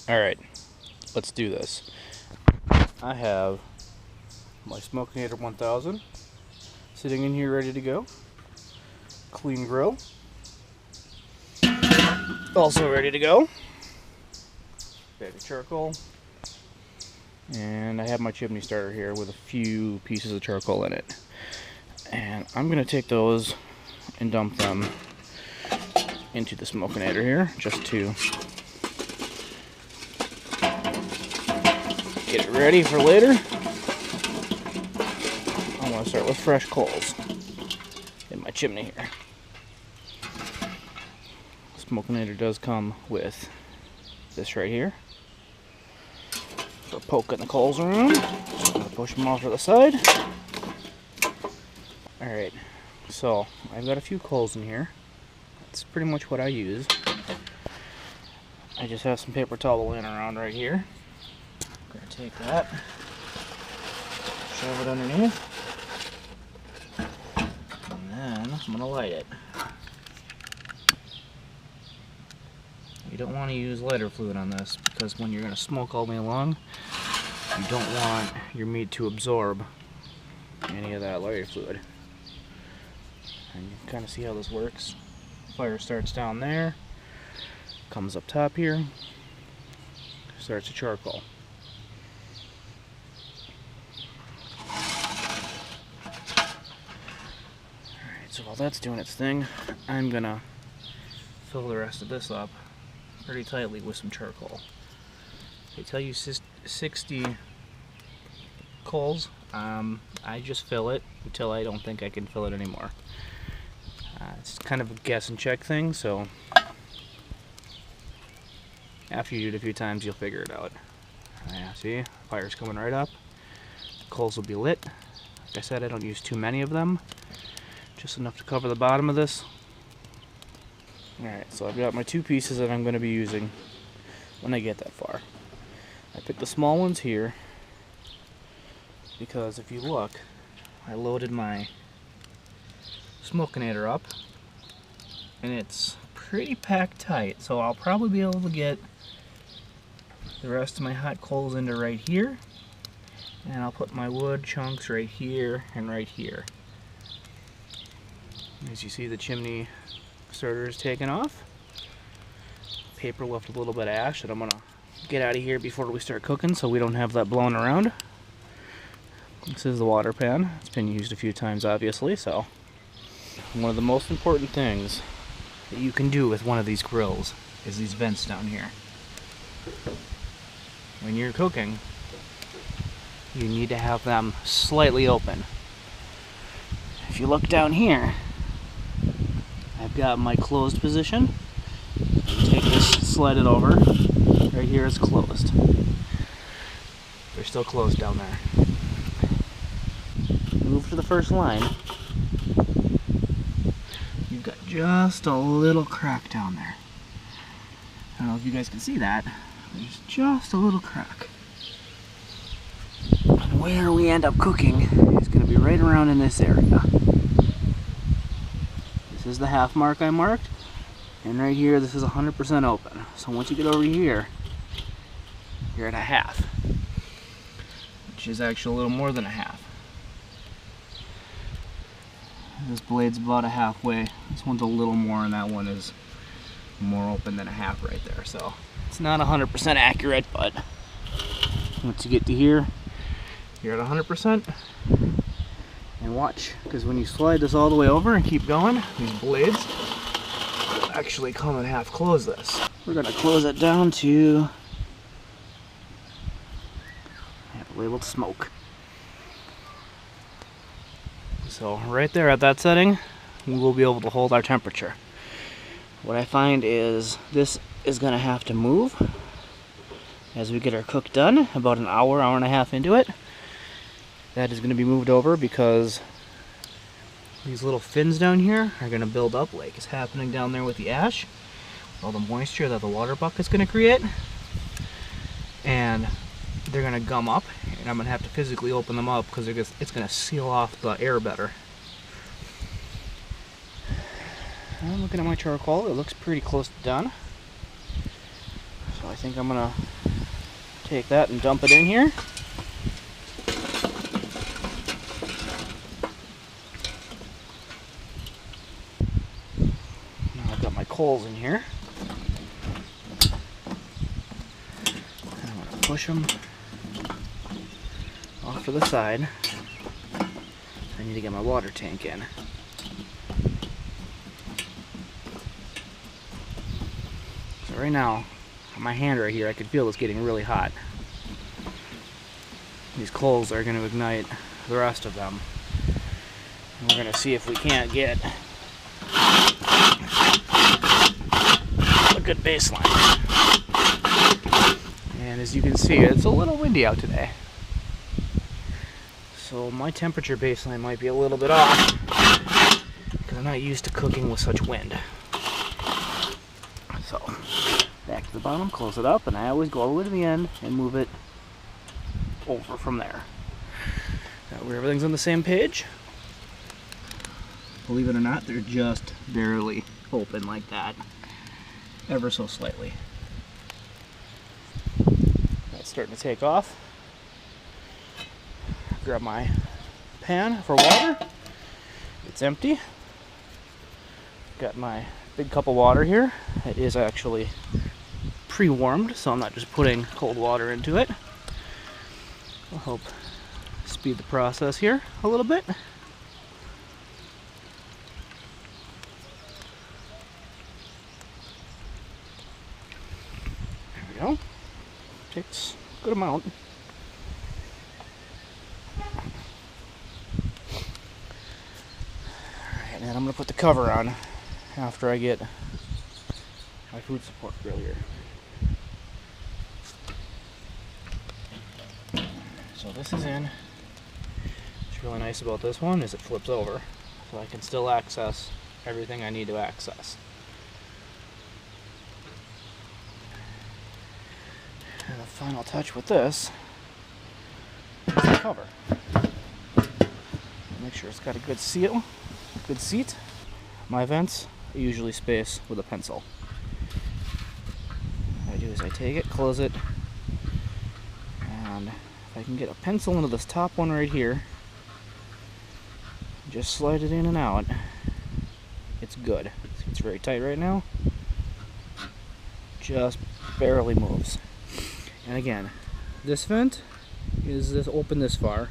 Alright, let's do this. I have my Smokenator 1000 sitting in here ready to go. Clean grill. Also ready to go. Bag of charcoal. And I have my chimney starter here with a few pieces of charcoal in it. And I'm going to take those and dump them into the Smokenator here just to get it ready for later. I want to start with fresh coals in my chimney here. Smokenator does come with this right here for poking the coals around. Just gonna push them off to the side. Alright, so I've got a few coals in here. That's pretty much what I use. I just have some paper towel laying around right here. I'm gonna take that, shove it underneath, and then I'm gonna light it. You don't want to use lighter fluid on this because when you're going to smoke all day long, you don't want your meat to absorb any of that lighter fluid. And you can kind of see how this works. Fire starts down there, comes up top here, starts to charcoal. Alright, so while that's doing its thing, I'm going to fill the rest of this up pretty tightly with some charcoal. They tell you 60 coals. I just fill it until I don't think I can fill it anymore. It's kind of a guess and check thing, so after you do it a few times you'll figure it out. Yeah, see, fire's coming right up. The coals will be lit. Like I said, I don't use too many of them, just enough to cover the bottom of this. Alright, so I've got my two pieces that I'm going to be using when I get that far. I picked the small ones here because if you look, I loaded my Smokenator up and it's pretty packed tight, so I'll probably be able to get the rest of my hot coals into right here, and I'll put my wood chunks right here and right here. As you see, the chimney starter is taken off. Paper left a little bit of ash that I'm gonna get out of here before we start cooking so we don't have that blowing around. This is the water pan. It's been used a few times obviously, so one of the most important things that you can do with one of these grills is these vents down here. When you're cooking, you need to have them slightly open. If you look down here, I've got my closed position. Take this, slide it over. Right here is closed. They're still closed down there. Move to the first line. You've got just a little crack down there. I don't know if you guys can see that. There's just a little crack. And where we end up cooking is going to be right around in this area. This is the half mark I marked, and right here this is 100% open. So once you get over here, you're at a half, which is actually a little more than a half. This blade's about a halfway. This one's a little more, and that one is more open than a half right there. So it's not 100% accurate, but once you get to here, you're at 100%. And watch, because when you slide this all the way over and keep going, these blades will actually come and half close this. We're going to close it down to, I have it labeled smoke. So right there at that setting, we will be able to hold our temperature. What I find is this is going to have to move as we get our cook done, about an hour, hour and a half into it. That is going to be moved over because these little fins down here are going to build up like it's happening down there with the ash. All the moisture that the water bucket's going to create. And they're going to gum up, and I'm going to have to physically open them up because it's going to seal off the air better. I'm looking at my charcoal. It looks pretty close to done. So I think I'm going to take that and dump it in here. Now I've got my coals in here. I'm going to push them off to the side. I need to get my water tank in. So right now, on my hand right here, I can feel it's getting really hot. These coals are going to ignite the rest of them. And we're going to see if we can't get a good baseline. And as you can see, it's a little windy out today. So my temperature baseline might be a little bit off because I'm not used to cooking with such wind. So, back to the bottom, close it up, and I always go all the way to the end and move it over from there. That way everything's on the same page. Believe it or not, they're just barely open like that. Ever so slightly. That's starting to take off. Grab my pan for water. It's empty. Got my big cup of water here. It is actually pre-warmed, so I'm not just putting cold water into it. I'll help speed the process here a little bit. There we go. Takes a good amount. Alright, and I'm going to put the cover on after I get my food support grill here. So this is in. What's really nice about this one is it flips over, so I can still access everything I need to access. And the final touch with this is the cover. Make sure it's got a good seal, good seat. My vents I usually space with a pencil. What I do is I take it, close it, and if I can get a pencil into this top one right here, just slide it in and out, it's good. It's very tight right now. Just barely moves. And again, this vent is this open this far,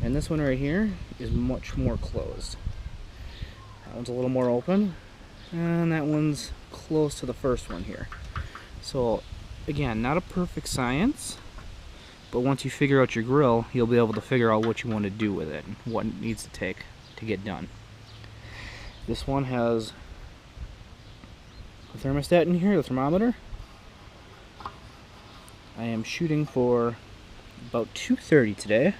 and this one right here is much more closed. That one's a little more open, and that one's close to the first one here. So again, not a perfect science, but once you figure out your grill, you'll be able to figure out what you want to do with it and what it needs to take to get done. This one has a thermostat in here, the thermometer. I am shooting for about 230 today,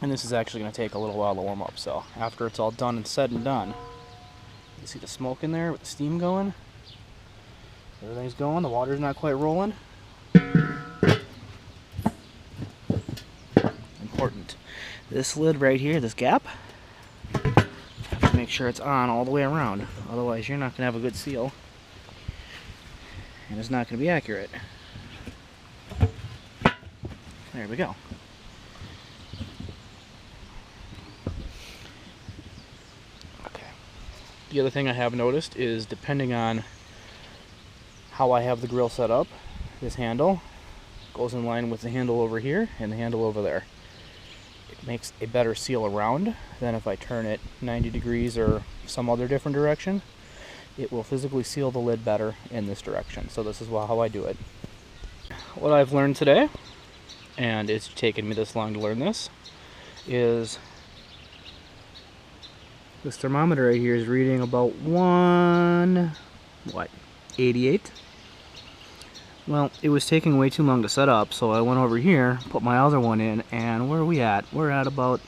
and this is actually going to take a little while to warm up, so after it's all done and said and done, you see the smoke in there with the steam going. Everything's going, the water's not quite rolling. Important. This lid right here, this gap, you have to make sure it's on all the way around, otherwise you're not going to have a good seal, and it's not going to be accurate. There we go. Okay. The other thing I have noticed is, depending on how I have the grill set up, this handle goes in line with the handle over here and the handle over there. It makes a better seal around than if I turn it 90 degrees or some other different direction. It will physically seal the lid better in this direction. So this is how I do it. What I've learned today, and it's taken me this long to learn this, is this thermometer right here is reading about 88. Well, it was taking way too long to set up, so I went over here, put my other one in, and where are we at? We're at about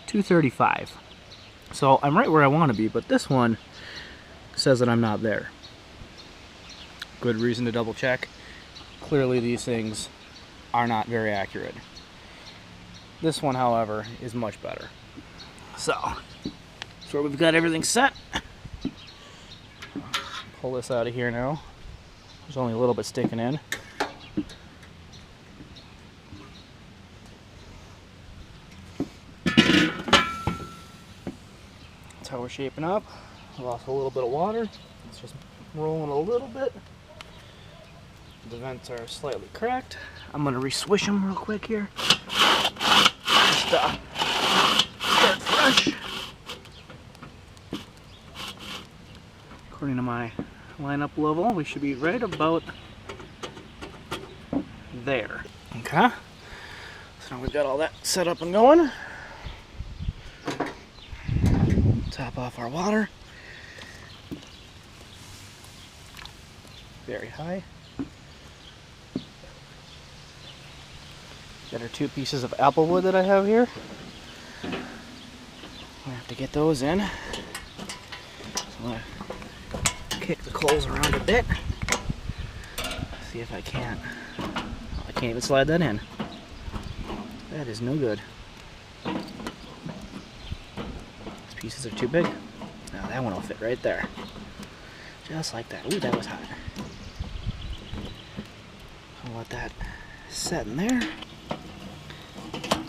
235. So I'm right where I want to be, but this one says that I'm not there. Good reason to double check. Clearly these things are not very accurate. This one, however, is much better. So we've got everything set. Pull this out of here now. There's only a little bit sticking in. we're shaping up. Lost a little bit of water. It's just rolling a little bit. The vents are slightly cracked. I'm gonna re-swish them real quick here. Just start fresh. According to my lineup level, we should be right about there. Okay. So now we've got all that set up and going. Top off our water. Very high. Got our 2 pieces of apple wood that I have here. I have to get those in. So I'm gonna kick the coals around a bit. See if I can't. Oh, I can't even slide that in. That is no good. These pieces are too big. Now that one will fit right there. Just like that. Ooh, that was hot. I'll let that set in there.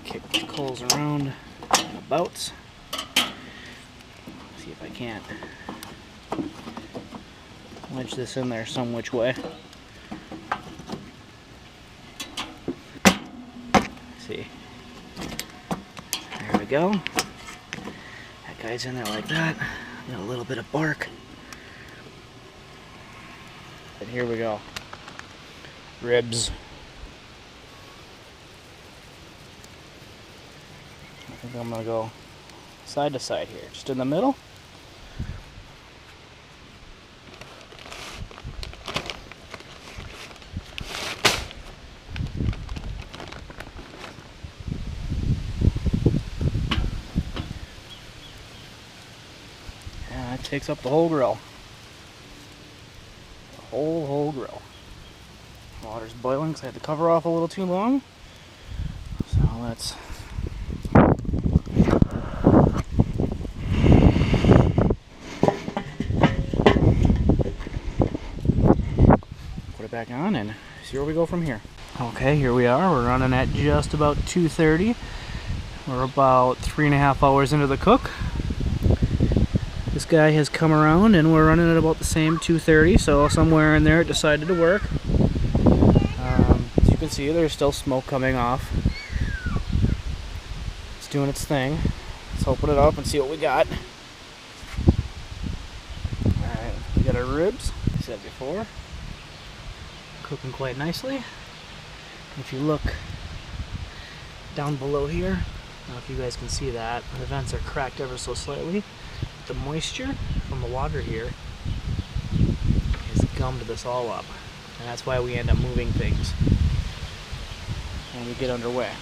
Kick the coals around about. See if I can't wedge this in there some which way. See. There we go. That guy's in there like that. Got a little bit of bark. And here we go. Ribs. I think I'm gonna go side to side here, just in the middle. And that takes up the whole grill. The whole grill. Water's boiling because I had the cover off a little too long. So let's put it back on and see where we go from here. Okay, here we are. We're running at just about 2:30. We're about 3.5 hours into the cook. This guy has come around and we're running at about the same 2:30, so somewhere in there it decided to work. As you can see, there's still smoke coming off. It's doing its thing. Let's open it up and see what we got. Alright, we got our ribs, like I said before. Cooking quite nicely. If you look down below here, I don't know if you guys can see that, the vents are cracked ever so slightly. The moisture from the water here has gummed this all up, and that's why we end up moving things when we get underway.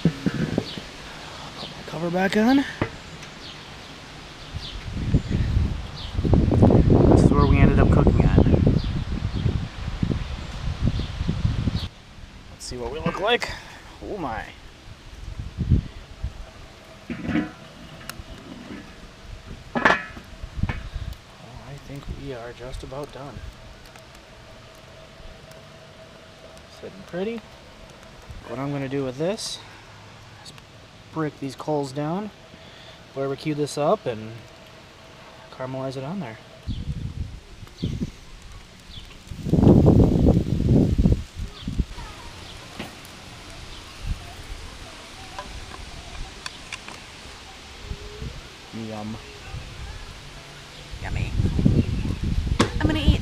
Put my cover back on. This is where we ended up cooking at. Let's see what we look like. Oh my. I think we are just about done. Sitting pretty. What I'm going to do with this is break these coals down, barbecue this up, and caramelize it on there. Yum. Yummy. I'm gonna eat.